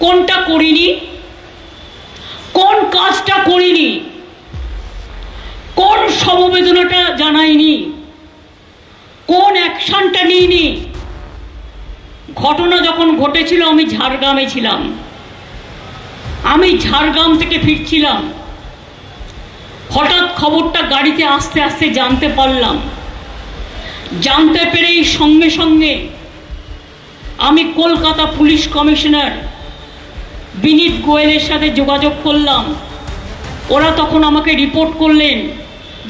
কোনটা করিনি, কোন কাজটা করিনি, কোন সমবেদনাটা জানাইনি, কোন অ্যাকশনটা নিইনি। ঘটনা যখন ঘটেছিল আমি ঝাড়গ্রামে ছিলাম। আমি ঝাড়গ্রাম থেকে ফিরছিলাম, হঠাৎ খবরটা গাড়িতে আস্তে আস্তে জানতে পারলাম। জানতে পেরেই সঙ্গে সঙ্গে আমি কলকাতা পুলিশ কমিশনার বিনীত গোয়েলের সাথে যোগাযোগ করলাম। ওরা তখন আমাকে রিপোর্ট করলেন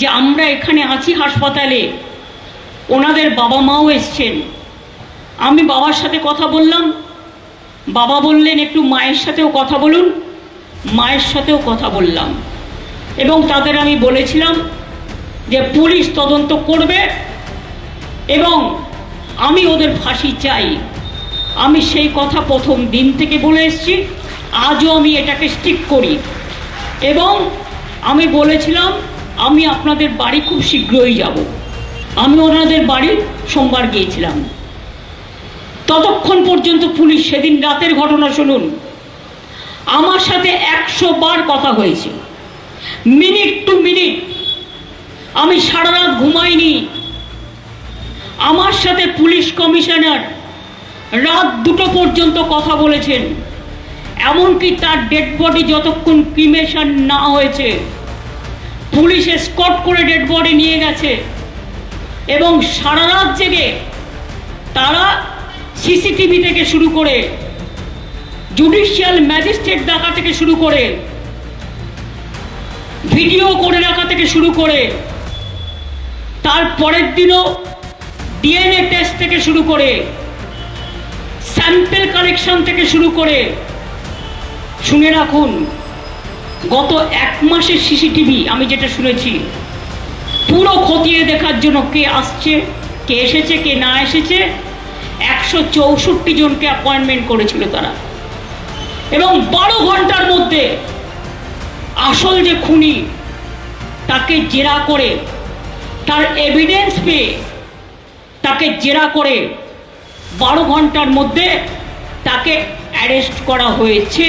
যে আমরা এখানে আছি হাসপাতালে, ওনাদের বাবা মাও এসছেন। আমি বাবার সাথে কথা বললাম, বাবা বললেন একটু মায়ের সাথেও কথা বলুন। মায়ের সাথেও কথা বললাম এবং তাদের আমি বলেছিলাম যে পুলিশ তদন্ত করবে এবং আমি ওদের ফাঁসি চাই। আমি সেই কথা প্রথম দিন থেকে বলে এসেছি, আজও আমি এটাকে স্টিক করি এবং আমি বলেছিলাম আমি আপনাদের বাড়ি খুব শীঘ্রই যাব। আমি ওনাদের বাড়ি সোমবার গিয়েছিলাম। ততক্ষণ পর্যন্ত পুলিশ, সেদিন রাতের ঘটনা শুনুন, আমার সাথে 100 বার কথা হয়েছে, মিনিট টু মিনিট। আমি সারা রাত ঘুমাইনি। আমার সাথে পুলিশ কমিশনার রাত 2টো পর্যন্ত কথা বলেছেন, এমনকি তার ডেড বডি যতক্ষণ ক্রিমেশন না হয়েছে পুলিশ এসকর্ট করে ডেড বডি নিয়ে গেছে এবং সারা রাত জেগে তারা সিসিটিভি থেকে শুরু করে, জুডিশিয়াল ম্যাজিস্ট্রেট ডাকা থেকে শুরু করে, ভিডিও করে রাখা থেকে শুরু করে, তার পরের দিনও ডিএনএ টেস্ট থেকে শুরু করে, স্যাম্পেল কালেকশন থেকে শুরু করে, শুনে রাখুন গত 1 মাসের সিসিটিভি আমি যেটা শুনেছি পুরো খতিয়ে দেখার জন্য কে আসছে, কে এসেছে, কে না এসেছে, 164 জনকে অ্যাপয়েন্টমেন্ট করেছিল তারা। এবং 12 ঘন্টার মধ্যে আসল যে খুনি তাকে জেরা করে, তার এভিডেন্স পেয়ে তাকে জেরা করে 12 ঘন্টার মধ্যে তাকে অ্যারেস্ট করা হয়েছে।